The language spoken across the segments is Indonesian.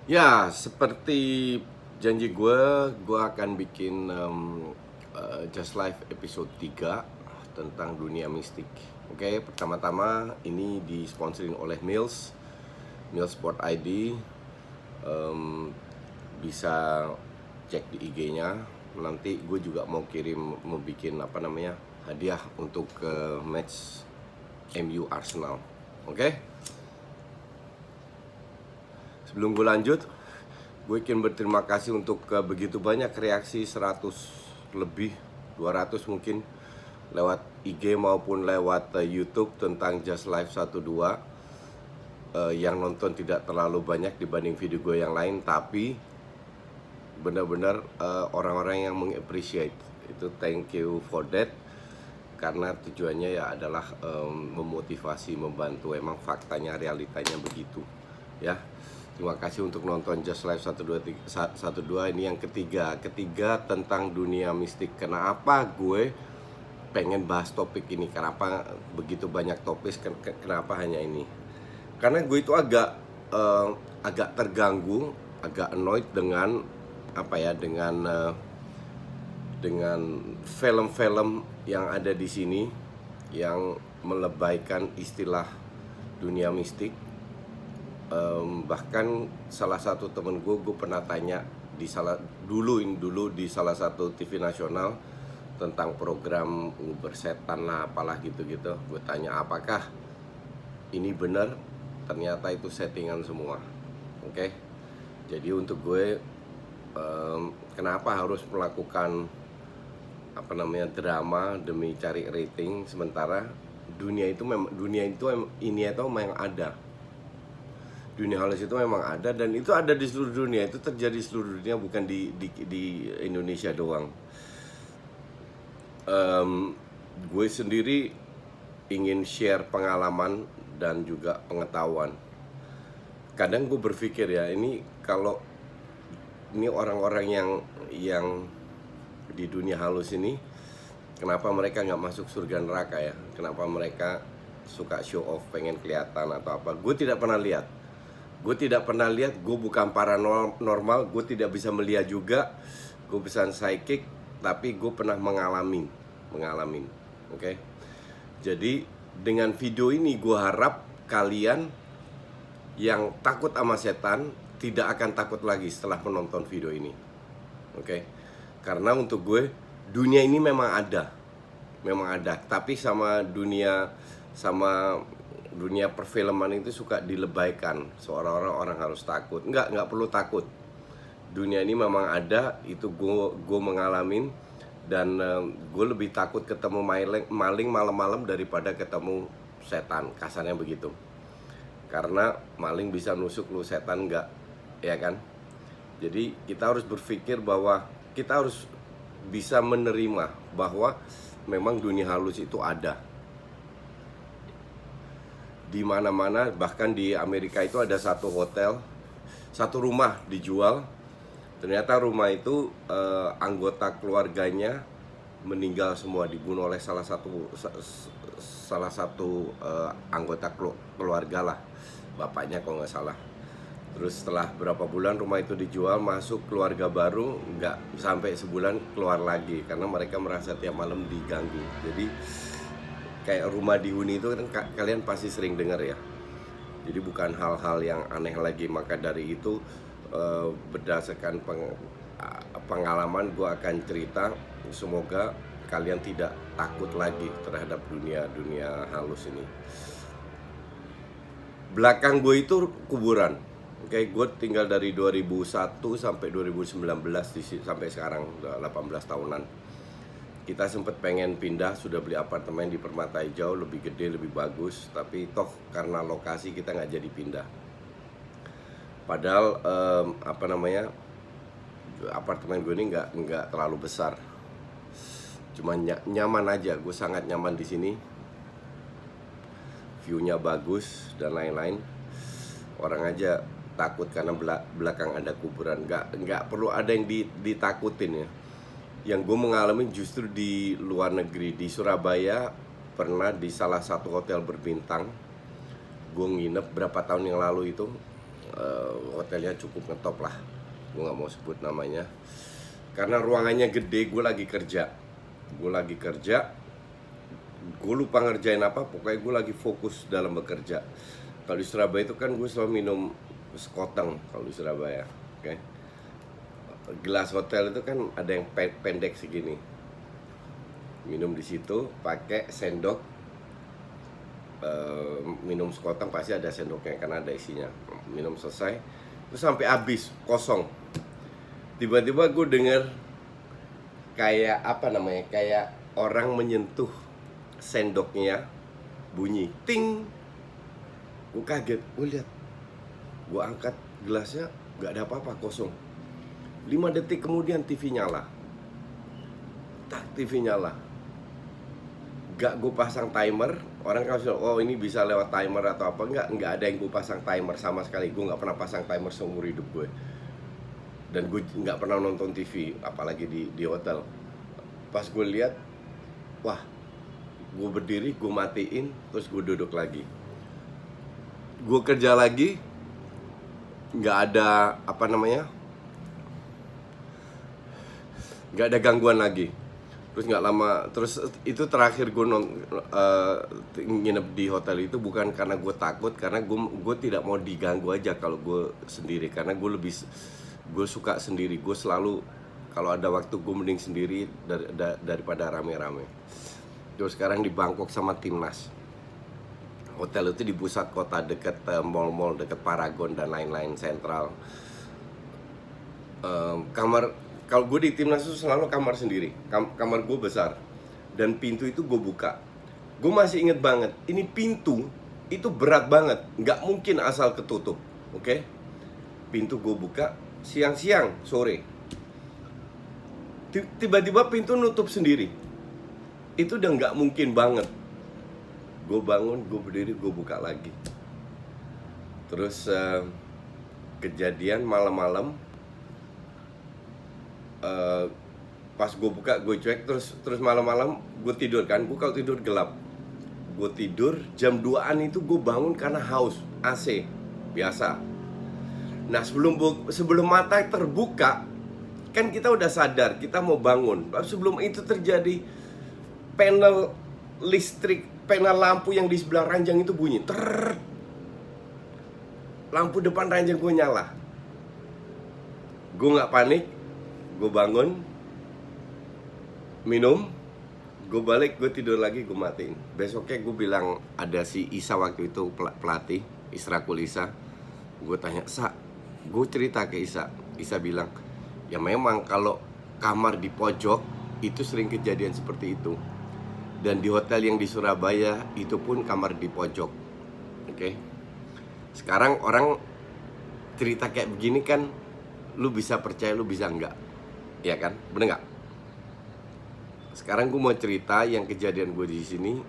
Ya, seperti janji gue akan bikin Just Life episode 3 tentang dunia mistik. Oke, pertama-tama ini disponsorin oleh Mills Sport ID. Bisa cek di IG-nya. Nanti gue juga mau bikin hadiah untuk match MU Arsenal. Oke? Sebelum gue lanjut, gue ingin berterima kasih untuk begitu banyak reaksi 100 lebih, 200 mungkin lewat IG maupun lewat YouTube tentang Just Life 12. Yang nonton tidak terlalu banyak dibanding video gue yang lain, tapi benar-benar orang-orang yang mengappreciate itu, thank you for that. Karena tujuannya ya adalah memotivasi, membantu. Emang faktanya, realitanya begitu ya. Terima kasih untuk nonton Just Life 12 ini yang ketiga tentang dunia mistik. Kenapa gue pengen bahas topik ini? Kenapa begitu banyak topik? Kenapa hanya ini? Karena gue itu agak terganggu, agak annoyed dengan dengan film-film yang ada di sini yang melebaikan istilah dunia mistik. Bahkan salah satu temen gue pernah tanya dulu di salah satu TV nasional tentang program bersetan lah apalah gitu-gitu. Gue tanya apakah ini benar, ternyata itu settingan semua. Oke? Jadi untuk gue kenapa harus melakukan drama demi cari rating, sementara dunia itu memang ada. Dunia halus itu memang ada, dan itu ada di seluruh dunia. Itu terjadi di seluruh dunia, bukan di Indonesia doang. Gue sendiri ingin share pengalaman dan juga pengetahuan. Kadang gue berpikir ya, kalau orang-orang yang di dunia halus ini, kenapa mereka nggak masuk surga neraka ya? Kenapa mereka suka show off, pengen kelihatan atau apa? Gue tidak pernah lihat. Gue bukan paranormal, gue tidak bisa melihat juga. Gue bisa psychic, tapi gue pernah mengalami. Oke? Jadi dengan video ini gue harap kalian yang takut sama setan tidak akan takut lagi setelah menonton video ini. Oke? Karena untuk gue, dunia ini memang ada, tapi sama dunia perfilman itu suka dilebaikan, seolah-olah orang harus takut. Nggak perlu takut. Dunia ini memang ada, itu gue mengalamin. Dan gue lebih takut ketemu maling malam-malam daripada ketemu setan, kasarnya begitu. Karena maling bisa nusuk lu, setan enggak, ya kan? Jadi kita harus berpikir bahwa kita harus bisa menerima bahwa memang dunia halus itu ada. Di mana-mana, bahkan di Amerika itu ada satu hotel, satu rumah dijual. Ternyata rumah itu anggota keluarganya meninggal semua, dibunuh oleh salah satu anggota keluarga lah, bapaknya kalau nggak salah. Terus setelah berapa bulan rumah itu dijual, masuk keluarga baru, nggak sampai sebulan keluar lagi karena mereka merasa tiap malam diganggu. Jadi kayak rumah dihuni itu kan kalian pasti sering dengar ya. Jadi bukan hal-hal yang aneh lagi. Maka dari itu berdasarkan pengalaman gue akan cerita, semoga kalian tidak takut lagi terhadap dunia halus ini. Belakang gue itu kuburan. Oke, gue tinggal dari 2001 sampai 2019 sampai sekarang, udah 18 tahunan. Kita sempat pengen pindah, sudah beli apartemen di Permata Hijau, lebih gede, lebih bagus, tapi toh karena lokasi kita nggak jadi pindah. Padahal apartemen gue ini nggak terlalu besar, cuma nyaman aja. Gue sangat nyaman di sini, view-nya bagus dan lain-lain. Orang aja takut karena belakang ada kuburan. Nggak perlu ada yang ditakutin ya. Yang gue mengalami justru di luar negeri. Di Surabaya pernah di salah satu hotel berbintang. Gue nginep berapa tahun yang lalu itu. Hotelnya cukup ngetop lah, gue nggak mau sebut namanya karena ruangannya gede. Gue lagi kerja, gue lupa ngerjain apa, pokoknya gue lagi fokus dalam bekerja. Kalau di Surabaya itu kan gue selalu minum sekoteng kalau di Surabaya, oke. Gelas hotel itu kan ada yang pendek segini, minum di situ pakai sendok. Minum sekoteng pasti ada sendoknya karena ada isinya. Minum selesai terus sampai habis kosong, tiba-tiba gue denger kayak apa namanya, kayak orang menyentuh sendoknya, bunyi ting. Gue kaget, gue lihat, gue angkat gelasnya, nggak ada apa-apa, kosong. 5 detik kemudian TV nyala, TV nyala. Gak gue pasang timer. Orang kan bilang, oh ini bisa lewat timer atau apa. Nggak ada yang gue pasang timer sama sekali. Gue nggak pernah pasang timer seumur hidup gue. Dan gue nggak pernah nonton TV, apalagi di hotel. Pas gue lihat, wah, gue berdiri, gue matiin, terus gue duduk lagi. Gue kerja lagi, nggak ada apa namanya, nggak ada gangguan lagi. Terus nggak lama, terus itu terakhir gue nginep di hotel itu bukan karena gue takut, karena gue tidak mau diganggu aja kalau gue sendiri, karena gue suka sendiri. Gue selalu kalau ada waktu gue mending sendiri daripada rame-rame. Terus sekarang di Bangkok sama timnas. Hotel itu di pusat kota, dekat mall-mall, dekat Paragon dan lain-lain, sentral. Kamar, kalau gue di timnas itu selalu kamar sendiri. Kamar gue besar dan pintu itu gue buka. Gue masih inget banget, ini pintu itu berat banget, nggak mungkin asal ketutup, oke? Pintu gue buka siang-siang, sore, tiba-tiba pintu nutup sendiri. Itu udah nggak mungkin banget. Gue bangun, gue berdiri, gue buka lagi. Terus kejadian malam-malam, pas gue buka, gue cuek, terus malam-malam gue tidur kan. Gue kalau tidur gelap, gue tidur jam 2-an itu gue bangun karena haus, AC biasa. Nah sebelum mata terbuka kan kita udah sadar kita mau bangun. Sebelum itu terjadi, panel listrik, panel lampu yang di sebelah ranjang itu bunyi ter. Lampu depan ranjang gue nyala. Gue nggak panik, gue bangun, minum, gue balik, gue tidur lagi, gue matiin. Besoknya gue bilang, ada si Isa waktu itu pelatih, Israkul Isa. Gue tanya, Sa, gue cerita ke Isa. Isa bilang, ya memang kalau kamar di pojok itu sering kejadian seperti itu. Dan di hotel yang di Surabaya itu pun kamar di pojok. Oke. Sekarang orang cerita kayak begini kan, lu bisa percaya, lu bisa enggak. Ya kan? Bener nggak? Sekarang gue mau cerita yang kejadian gue di sini,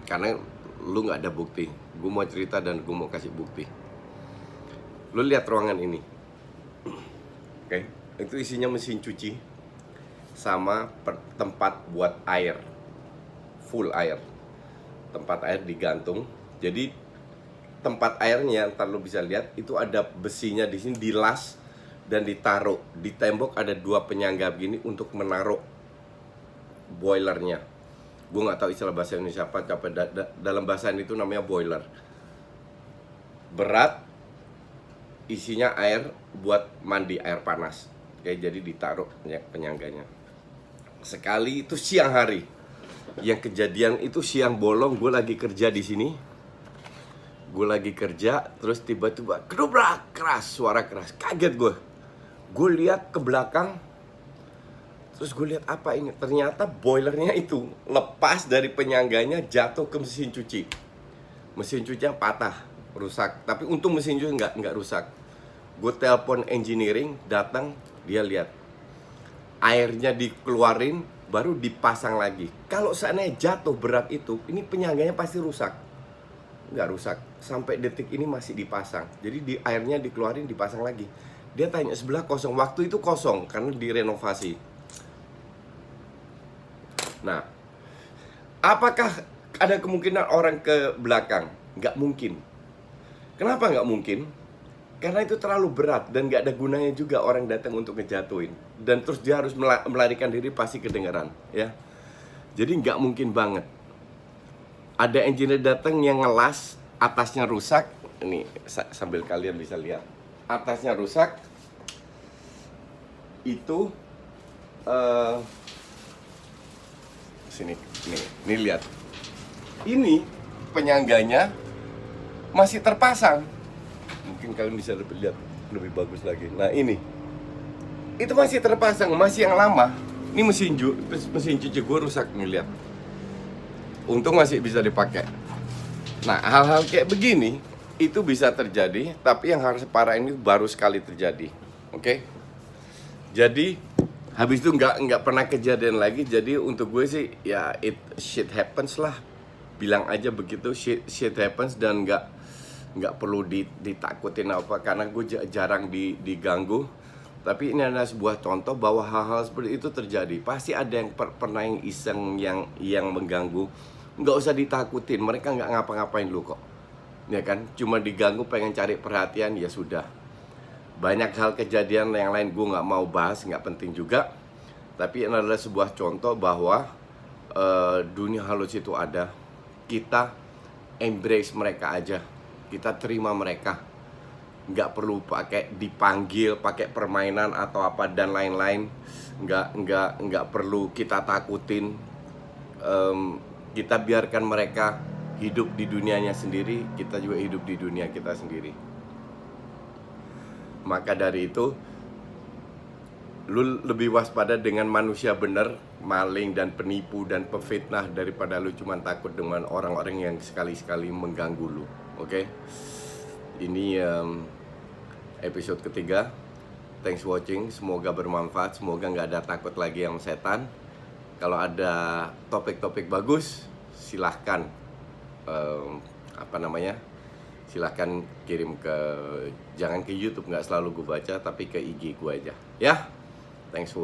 karena lu nggak ada bukti. Gue mau cerita dan gue mau kasih bukti. Lu lihat ruangan ini, oke? Itu isinya mesin cuci sama tempat buat air, full air, tempat air digantung. Jadi tempat airnya, ntar lu bisa lihat, itu ada besinya di sini, dilas dan ditaruh di tembok. Ada 2 penyangga begini untuk menaruh boilernya. Gue nggak tahu istilah bahasa Indonesia apa, tapi dalam bahasa itu namanya boiler. Berat, isinya air buat mandi, air panas. Oke, jadi ditaruh penyangganya. Sekali itu siang hari. Yang kejadian itu siang bolong, gue lagi kerja di sini. Gue lagi kerja, terus tiba-tiba kedobrak, keras, suara keras. Kaget gue. Gue lihat ke belakang, terus gue lihat apa ini? Ternyata boilernya itu lepas dari penyangganya, jatuh ke mesin cuci. Mesin cucinya patah, rusak. Tapi untung mesin cuci nggak rusak. Gue telepon engineering, datang, dia lihat. Airnya dikeluarin, baru dipasang lagi. Kalau seandainya jatuh berat itu, ini penyangganya pasti rusak. Nggak rusak, sampai detik ini masih dipasang. Jadi airnya dikeluarin, dipasang lagi. Dia tanya, sebelah kosong. Waktu itu kosong karena direnovasi. Nah, apakah ada kemungkinan orang ke belakang? Nggak mungkin. Kenapa nggak mungkin? Karena itu terlalu berat dan nggak ada gunanya juga orang datang untuk ngejatuhin. Dan terus dia harus melarikan diri, pasti kedengeran, ya. Jadi nggak mungkin banget. Ada engineer datang yang ngelas, atasnya rusak. Ini sambil kalian bisa lihat. Atasnya rusak. Itu sini, nih lihat. Ini penyangganya masih terpasang. Mungkin kalian bisa lihat lebih bagus lagi. Nah ini, itu masih terpasang, masih yang lama. Ini mesin cuci gue rusak nih, lihat. Untung masih bisa dipakai. Nah hal-hal kayak begini itu bisa terjadi, tapi yang harus parah ini baru sekali terjadi, oke? Jadi habis itu nggak pernah kejadian lagi. Jadi untuk gue sih ya shit happens lah, bilang aja begitu, shit happens, dan nggak perlu ditakutin apa, karena gue jarang diganggu. Tapi ini adalah sebuah contoh bahwa hal-hal seperti itu terjadi. Pasti ada yang pernah yang iseng yang mengganggu. Nggak usah ditakutin, mereka nggak ngapa-ngapain lu kok, ya kan? Cuma diganggu pengen cari perhatian, ya sudah. Banyak hal kejadian yang lain gue nggak mau bahas, nggak penting juga. Tapi ini adalah sebuah contoh bahwa dunia halus itu ada. Kita embrace mereka aja, kita terima mereka. Nggak perlu pakai dipanggil, pakai permainan atau apa dan lain-lain. Nggak perlu kita takutin. Kita biarkan mereka hidup di dunianya sendiri, kita juga hidup di dunia kita sendiri. Maka dari itu, lu lebih waspada dengan manusia bener, maling dan penipu dan pefitnah, daripada lu cuma takut dengan orang-orang yang sekali-sekali mengganggu lu. Oke? Ini episode ketiga. Thanks watching, semoga bermanfaat, semoga nggak ada takut lagi sama setan. Kalau ada topik-topik bagus, silahkan silahkan kirim jangan ke YouTube, nggak selalu gue baca, tapi ke IG gue aja, ya. Thanks for watching.